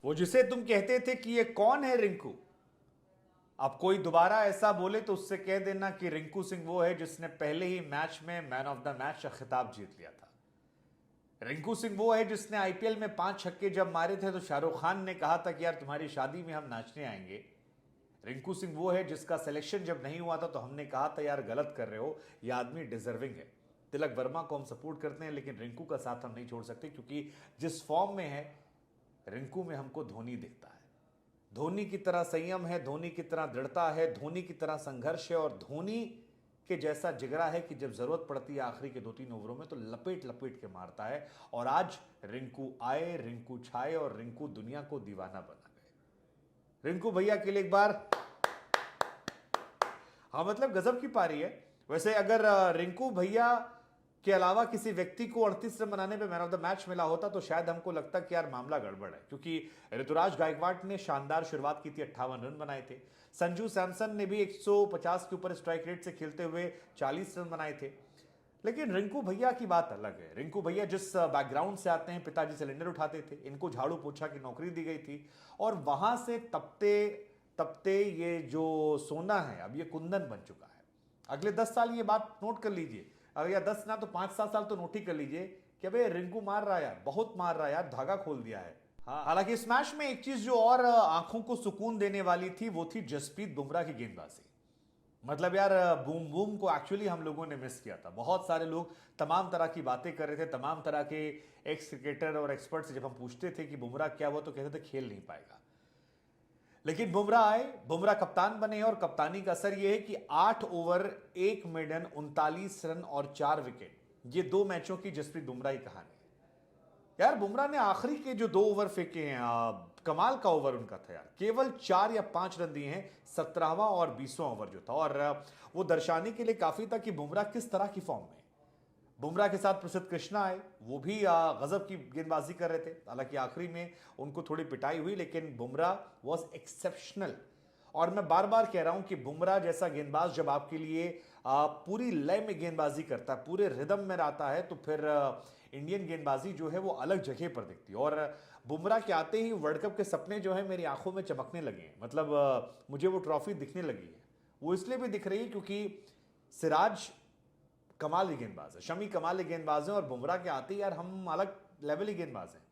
वो जिसे तुम कहते थे कि ये कौन है रिंकू, अब कोई दोबारा ऐसा बोले तो उससे कह देना कि रिंकू सिंह वो है जिसने पहले ही मैच में मैन ऑफ द मैच का खिताब जीत लिया था। रिंकू सिंह वो है जिसने आईपीएल में 5 छक्के जब मारे थे तो शाहरुख खान ने कहा था कि यार तुम्हारी शादी में हम नाचने आएंगे। रिंकू सिंह वो है जिसका सिलेक्शन जब नहीं हुआ था तो हमने कहा था यार गलत कर रहे हो, ये आदमी डिजर्विंग है। तिलक वर्मा को हम सपोर्ट करते हैं लेकिन रिंकू का साथ हम नहीं छोड़ सकते, क्योंकि जिस फॉर्म में है रिंकू में हमको धोनी दिखता है। धोनी की तरह संयम है, धोनी की तरह दृढ़ता है, धोनी की तरह संघर्ष है और धोनी के जैसा जिगरा है कि जब जरूरत पड़ती है आखिरी के 2-3 ओवरों में तो लपेट लपेट के मारता है। और आज रिंकू आए, रिंकू छाए और रिंकू दुनिया को दीवाना बना गए। रिंकू भैया के लिए एक बार, हाँ मतलब गजब की पारी है। वैसे अगर रिंकू भैया के अलावा किसी व्यक्ति को 38 रन बनाने पे मैन ऑफ द मैच मिला होता तो शायद हमको लगता कि यार मामला गड़बड़ है, क्योंकि ऋतुराज गायकवाड़ ने शानदार शुरुआत की थी, 58 रन बनाए थे। संजू सैमसन ने भी 150 के ऊपर स्ट्राइक रेट से खेलते हुए 40 रन बनाए थे। लेकिन रिंकू भैया की बात अलग है। रिंकू भैया जिस बैकग्राउंड से आते हैं, पिताजी सिलेंडर उठाते थे, इनको झाड़ू पोछा की नौकरी दी गई थी और वहां से तपते तपते ये जो सोना है अब ये कुंदन बन चुका है। अगले 10 साल ये बात नोट कर लीजिए, अगर या 10 ना तो 5-7 साल तो नोट ही कर लीजिए कि भाई रिंकू मार रहा है यार, बहुत मार रहा है यार, धागा खोल दिया है। हाँ, हालांकि इस मैच में एक चीज जो और आंखों को सुकून देने वाली थी वो थी जसप्रीत बुमराह की गेंदबाजी। मतलब यार बूम बूम को एक्चुअली हम लोगों ने मिस किया था। बहुत सारे लोग तमाम तरह की बातें कर रहे थे, तमाम तरह के एक्स क्रिकेटर और एक्सपर्ट से जब हम पूछते थे कि बुमराह क्या हुआ तो कहते थे खेल नहीं पाएगा। लेकिन बुमराह आए, बुमराह कप्तान बने और कप्तानी का असर यह है कि 8 ओवर 1 मेडन 39 रन और 4 विकेट, ये 2 मैचों की जसप्रीत बुमराह की कहानी है। यार बुमराह ने आखिरी के जो 2 ओवर फेंके हैं, कमाल का ओवर उनका था यार, केवल 4 या 5 रन दिए हैं 17वां और 20वां ओवर जो था। और वो दर्शाने के लिए काफी था कि बुमराह किस तरह की फॉर्म में। बुमराह के साथ प्रसिद्ध कृष्णा आए, वो भी गजब की गेंदबाजी कर रहे थे। हालांकि आखिरी में उनको थोड़ी पिटाई हुई लेकिन बुमराह वॉज एक्सेप्शनल। और मैं बार बार कह रहा हूं कि बुमराह जैसा गेंदबाज जब आपके लिए पूरी लय में गेंदबाजी करता है, पूरे रिदम में रहता है, तो फिर इंडियन गेंदबाजी जो है वो अलग जगह पर दिखती है। और बुमराह के आते ही वर्ल्ड कप के सपने जो है मेरी आंखों में चमकने लगे हैं। मतलब मुझे वो ट्रॉफी दिखने लगी है। वो इसलिए भी दिख रही है क्योंकि सिराज कमाल की गेंदबाज है, शमी कमाल की गेंदबाज है और बुमराह के आते ही यार हम अलग लेवल ही गेंदबाज हैं।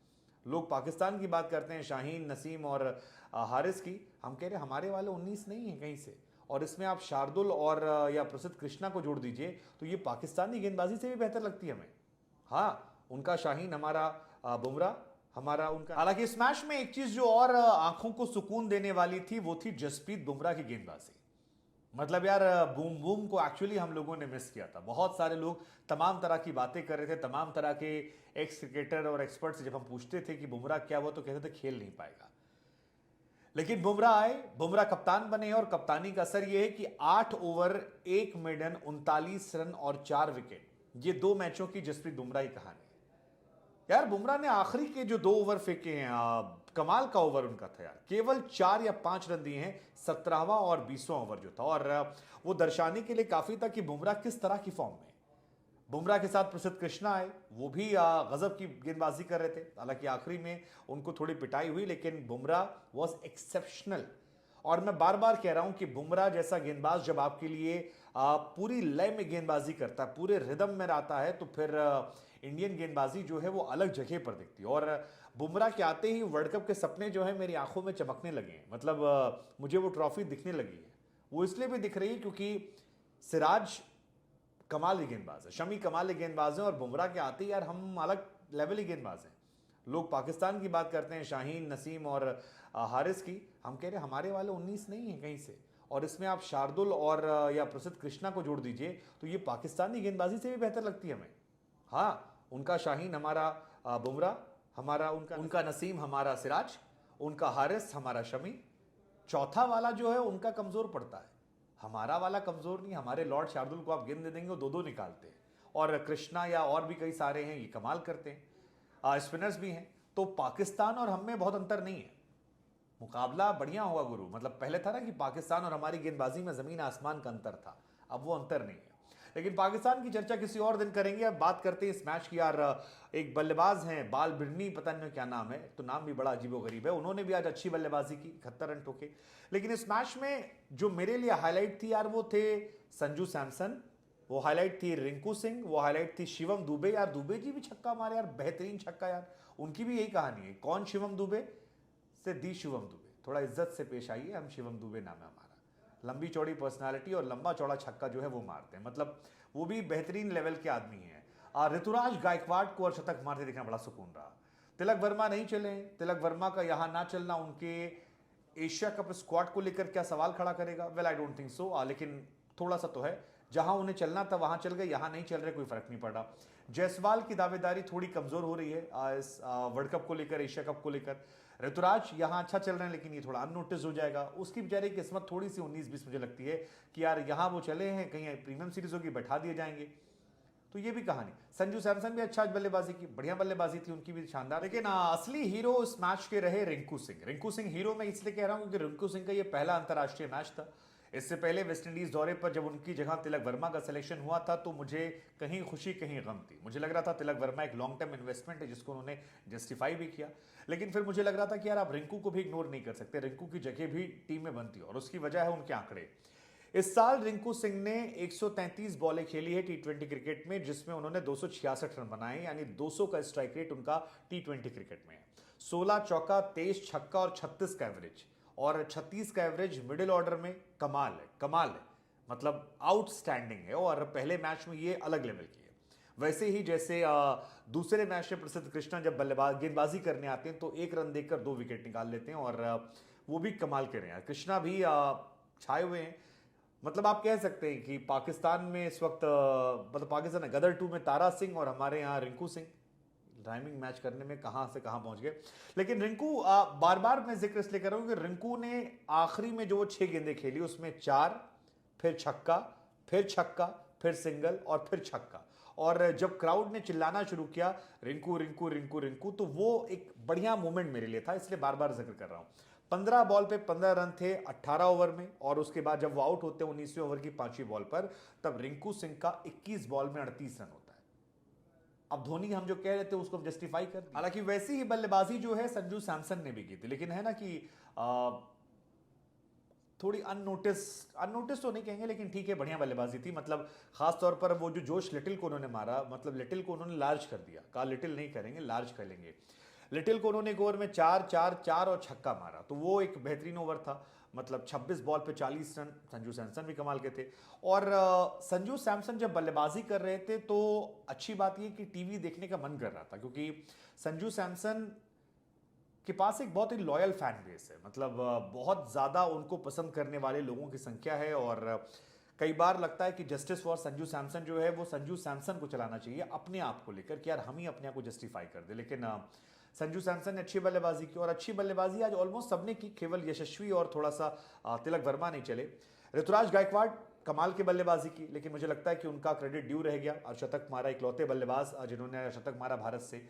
लोग पाकिस्तान की बात करते हैं, शाहीन, नसीम और हारिस की, हम कह रहे हैं हमारे वाले 19 नहीं है कहीं से। और इसमें आप शार्दुल और या प्रसिद्ध कृष्णा को जोड़ दीजिए तो ये पाकिस्तानी गेंदबाजी से भी बेहतर लगती है हमें। हाँ, उनका शाहीन, हमारा बुमराह, हमारा उनका। हालांकि इस मैच में एक चीज जो और आंखों को सुकून देने वाली थी वो थी जसप्रीत बुमराह की गेंदबाजी। मतलब यार बूम बूम को एक्चुअली हम लोगों ने मिस किया था। बहुत सारे लोग तमाम तरह की बातें कर रहे थे, तमाम तरह के एक्स क्रिकेटर और एक्सपर्ट से जब हम पूछते थे कि बुमराह क्या हुआ तो कहते थे खेल नहीं पाएगा। लेकिन बुमराह आए, बुमराह कप्तान बने और कप्तानी का असर यह है कि 8 ओवर 1 मेडन 39 रन और 4 विकेट, ये 2 मैचों की जसप्रीत बुमराह की कहानी है। यार बुमराह ने आखिरी के जो 2 ओवर फेंके हैं, कमाल का ओवर उनका था यार, केवल 4 या 5 रन दिए हैं 17वां और 20वां ओवर जो था। और वो दर्शाने के लिए काफी था कि बुमराह किस तरह की फॉर्म में। बुमराह के साथ प्रसिद्ध कृष्णा आए, वो भी गजब की गेंदबाजी कर रहे थे। हालांकि आखिरी में उनको थोड़ी पिटाई हुई लेकिन बुमराह वॉज एक्सेप्शनल। और मैं बार बार कह रहा हूं कि बुमराह जैसा गेंदबाज जब आपके लिए पूरी लय में गेंदबाजी करता है, पूरे रिदम में रहता है, तो फिर इंडियन गेंदबाजी जो है वो अलग जगह पर दिखती है। और बुमराह के आते ही वर्ल्ड कप के सपने जो है मेरी आंखों में चमकने लगे हैं। मतलब मुझे वो ट्रॉफी दिखने लगी है। वो इसलिए भी दिख रही है क्योंकि सिराज कमाल की गेंदबाज है, शमी कमाल की गेंदबाज है और बुमराह के आते ही यार हम अलग लेवल ही गेंदबाज हैं। लोग पाकिस्तान की बात करते हैं, शाहीन, नसीम और हारिस की, हम कह रहे हैं हमारे वाले 19 नहीं है कहीं से। और इसमें आप शार्दुल और या प्रसिद्ध कृष्णा को जोड़ दीजिए तो ये पाकिस्तानी गेंदबाजी से भी बेहतर लगती है हमें। हाँ, उनका शाहीन, हमारा बुमराह, हमारा उनका नसीम, हमारा सिराज, उनका हारिस, हमारा शमी। चौथा वाला जो है उनका कमजोर पड़ता है, हमारा वाला कमजोर नहीं। हमारे लॉर्ड शार्दुल को आप गेंद दे देंगे वो 2-2 निकालते हैं। और कृष्णा या और भी कई सारे हैं, ये कमाल करते हैं, स्पिनर्स भी हैं। तो पाकिस्तान और हम में बहुत अंतर नहीं है। मुकाबला बढ़िया होगा गुरु। मतलब पहले था ना कि पाकिस्तान और हमारी गेंदबाजी में जमीन आसमान का अंतर था, अब वो अंतर नहीं है। लेकिन पाकिस्तान की चर्चा किसी और दिन करेंगे। अब बात करते हैं इस मैच की यार। एक बल्लेबाज हैं बाल बिरनी, पता नहीं क्या नाम है, तो नाम भी बड़ा अजीबोगरीब है। उन्होंने भी आज अच्छी बल्लेबाजी की, 71 रन ठोके। लेकिन इस मैच में जो मेरे लिए हाईलाइट थी यार, वो थे संजू सैमसन, वो हाईलाइट थी रिंकू सिंह, वो हाईलाइट थी शिवम दुबे। यार दुबे जी भी छक्का मारे यार, बेहतरीन छक्का यार। उनकी भी यही कहानी है। कौन शिवम दुबे? से दी शिवम दुबे, थोड़ा इज्जत से पेश आइए, हम शिवम दुबे नाम है हमारा। लंबी चौड़ी पर्सनालिटी और लंबा चौड़ा छक्का जो है वो मारते हैं, मतलब वो भी बेहतरीन लेवल के आदमी हैं। ऋतुराज गायकवाड़ को और शतक मारते देखना बड़ा सुकून रहा। तिलक वर्मा नहीं चले, तिलक वर्मा का यहां ना चलना उनके एशिया कप स्क्वाड को लेकर क्या सवाल खड़ा करेगा? Well I don't think so, लेकिन थोड़ा सा तो है। जहां उन्हें चलना था वहां चल गए, यहां नहीं चल रहे, कोई फर्क नहीं पड़ा। जायसवाल की दावेदारी थोड़ी कमजोर हो रही है इस वर्ल्ड कप को लेकर, एशिया कप को लेकर। ऋतुराज यहां अच्छा चल रहे हैं, लेकिन ये थोड़ा अननोटिस हो जाएगा। उसकी बेचारी किस्मत थोड़ी सी 19-20 मुझे लगती है कि यार यहां वो चले हैं, कहीं प्रीमियम सीरीज होगी, बैठा दिए जाएंगे। तो ये भी कहानी। संजू सैमसन भी अच्छा बल्लेबाजी की, बढ़िया बल्लेबाजी थी उनकी भी, शानदार। लेकिन असली हीरो इस मैच के रहे रिंकू सिंह। रिंकू सिंह हीरो मैं इसलिए कह रहा हूं क्योंकि रिंकू सिंह का ये पहला अंतर्राष्ट्रीय मैच था। इससे पहले वेस्टइंडीज दौरे पर जब उनकी जगह तिलक वर्मा का सिलेक्शन हुआ था, तो मुझे कहीं खुशी कहीं गम थी। मुझे लग रहा था तिलक वर्मा एक लॉन्ग टर्म इन्वेस्टमेंट है, जिसको उन्होंने जस्टिफाई भी किया। लेकिन फिर मुझे लग रहा था कि यार आप रिंकू को भी इग्नोर नहीं कर सकते, रिंकू की जगह भी टीम में बनती है, और उसकी वजह है उनके आंकड़े। इस साल रिंकू सिंह ने 133 बॉलें खेली है टी20 क्रिकेट में, जिसमें उन्होंने 266 रन बनाए, यानी 200 का स्ट्राइक रेट उनका टी20 क्रिकेट में है। 16 चौका, 23 छक्का और 36 का एवरेज, और 36 का एवरेज मिडिल ऑर्डर में कमाल है, कमाल है, मतलब आउटस्टैंडिंग है। और पहले मैच में ये अलग लेवल की है। वैसे ही जैसे दूसरे मैच में प्रसिद्ध कृष्णा जब बल्लेबाज गेंदबाजी करने आते हैं तो 1 रन देकर 2 विकेट निकाल लेते हैं, और वो भी कमाल के रहे हैं। कृष्णा भी छाए हुए हैं। मतलब आप कह सकते हैं कि पाकिस्तान में इस वक्त मतलब पाकिस्तान है गदर 2 में तारा सिंह और हमारे यहाँ रिंकू सिंह। राइमिंग मैच करने में कहां से कहां पहुंच गए। लेकिन रिंकू बार बार मैं जिक्र इसलिए कर रहा हूं कि रिंकू ने आखिरी में जो 6 गेंदें खेली उसमें 4, फिर छक्का, फिर छक्का, फिर सिंगल और फिर छक्का। और जब क्राउड ने चिल्लाना शुरू किया रिंकू रिंकू रिंकू रिंकू, तो वो एक बढ़िया मोमेंट मेरे लिए था, इसलिए बार बार जिक्र कर रहा हूं। 15 बॉल पे 15 रन थे 18 ओवर में, और उसके बाद जब वो आउट होते हैं 19वें ओवर की 5वीं बॉल पर, तब रिंकू सिंह का 21 बॉल में 38 रन होता है। अब धोनी हम जो कह रहे थे उसको जस्टिफाई कर, हालांकि वैसी ही बल्लेबाजी जो है संजू सैमसन ने भी की थी, लेकिन है ना कि थोड़ी अननोटिस तो नहीं कहेंगे, लेकिन ठीक है, बढ़िया बल्लेबाजी थी। मतलब खास तौर पर वो जो जोश लिटिल को उन्होंने मारा, मतलब लिटिल को उन्होंने लार्ज कर दिया, कहा लिटिल नहीं करेंगे, लार्ज कर लेंगे। लिटिल को उन्होंने एक ओवर में 4 4 4 और छक्का मारा, तो वो एक बेहतरीन ओवर था। मतलब 26 बॉल पे 40 रन, संजू सैमसन भी कमाल के थे। और संजू सैमसन जब बल्लेबाजी कर रहे थे तो अच्छी बात ये कि टीवी देखने का मन कर रहा था, क्योंकि संजू सैमसन के पास एक बहुत ही लॉयल फैन बेस है। मतलब बहुत ज़्यादा उनको पसंद करने वाले लोगों की संख्या है, और कई बार लगता है कि जस्टिस फॉर संजू सैमसन जो है वो संजू सैमसन को चलाना चाहिए अपने आप को लेकर, कि यार हम ही अपने आप को जस्टिफाई कर दे। लेकिन संजू सैमसन ने अच्छी बल्लेबाजी की, और अच्छी बल्लेबाजी आज ऑलमोस्ट सबने की, केवल यशस्वी और थोड़ा सा तिलक वर्मा नहीं चले। ऋतुराज गायकवाड़ कमाल की बल्लेबाजी की, लेकिन मुझे लगता है कि उनका क्रेडिट ड्यू रह गया, और शतक मारा इकलौते बल्लेबाज जिन्होंने शतक मारा भारत से,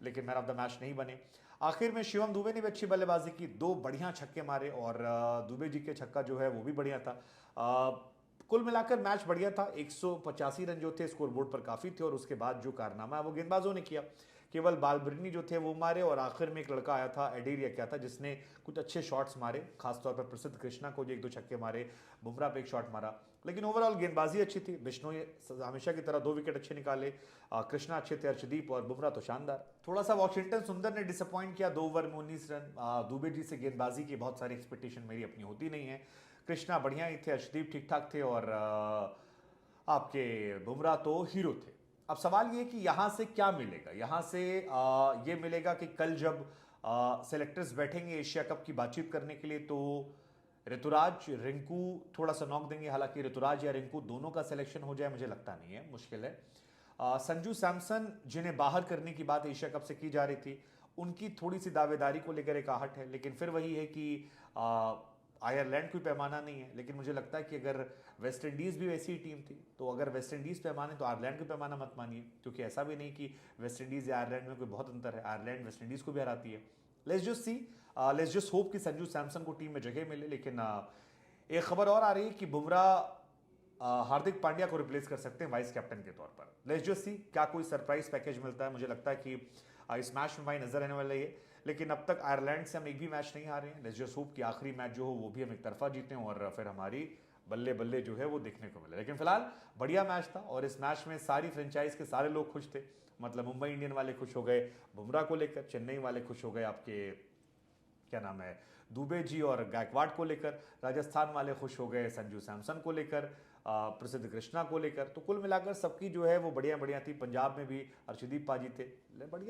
लेकिन मैन ऑफ द मैच नहीं बने। आखिर में शिवम दुबे ने भी अच्छी बल्लेबाजी की, 2 बढ़िया छक्के मारे, और दुबे जी के छक्का जो है वो भी बढ़िया था। कुल मिलाकर मैच बढ़िया था। 185 रन जो थे स्कोर बोर्ड पर काफी थे, और उसके बाद जो कारनामा है वो गेंदबाजों ने किया। केवल बालबिरनी जो थे वो मारे, और आखिर में एक लड़का आया था एडेरिया क्या था, जिसने कुछ अच्छे शॉट्स मारे, खासतौर पर प्रसिद्ध कृष्णा को जो 1-2 छक्के मारे, बुमराह पे एक शॉट मारा। लेकिन ओवरऑल गेंदबाजी अच्छी थी। बिश्नोई हमेशा की तरह 2 विकेट अच्छे निकाले, कृष्णा अच्छे थे, अर्शदीप और बुमराह तो शानदार। थोड़ा सा वॉशिंगटन सुंदर ने डिसअपॉइंट किया, 2 ओवर में 19 रन। दुबे जी से गेंदबाजी की बहुत सारी एक्सपेक्टेशन मेरी अपनी होती नहीं है। कृष्णा बढ़िया ही थे, अर्शदीप ठीक ठाक थे, और आपके बुमराह तो हीरो थे। अब सवाल ये कि यहां से क्या मिलेगा? यहां से ये मिलेगा कि कल जब सेलेक्टर्स बैठेंगे एशिया कप की बातचीत करने के लिए, तो ऋतुराज रिंकू थोड़ा सा नॉक देंगे। हालांकि ऋतुराज या रिंकू दोनों का सिलेक्शन हो जाए मुझे लगता नहीं है, मुश्किल है। संजू सैमसन जिन्हें बाहर करने की बात एशिया कप से की जा रही थी, उनकी थोड़ी सी दावेदारी को लेकर एक आहट है, लेकिन फिर वही है कि आयरलैंड कोई पैमाना नहीं है। लेकिन मुझे लगता है कि अगर वेस्ट इंडीज़ भी वैसी ही टीम थी, तो अगर वेस्ट इंडीज़ पैमाने तो आयरलैंड को पैमाना मत मानिए, क्योंकि ऐसा भी नहीं कि वेस्ट इंडीज़ या आयरलैंड में कोई बहुत अंतर है। आयरलैंड वेस्ट इंडीज़ को भी हराती है। Let's just see, let's just hope कि संजू सैमसन को टीम में जगह मिले। लेकिन एक खबर और आ रही है कि बुमराह हार्दिक पांड्या को रिप्लेस कर सकते हैं वाइस कैप्टन के तौर पर। लेट्स जस्ट सी क्या कोई सरप्राइज पैकेज मिलता है। मुझे लगता है कि इस मैच में भाई नजर आने वाला है, लेकिन अब तक आयरलैंड से हम एक भी मैच नहीं हारे हैं। लेट्स जस्ट होप कि आखिरी मैच जो हो वो भी हम एक तरफा जीतें और फिर हमारी बल्ले बल्ले जो है वो देखने को मिले। लेकिन फिलहाल बढ़िया मैच था और इस मैच में सारी फ्रेंचाइज के सारे लोग खुश थे। मतलब मुंबई इंडियन वाले खुश हो गए बुमराह को लेकर, चेन्नई वाले खुश हो गए आपके क्या नाम है दुबे जी और गायकवाड को लेकर, राजस्थान वाले खुश हो गए संजू सैमसन को लेकर, प्रसिद्ध कृष्णा को लेकर। तो कुल मिलाकर सबकी जो है वो बढ़िया बढ़िया थी। पंजाब में भी अर्शदीप पाजी थे, बढ़िया।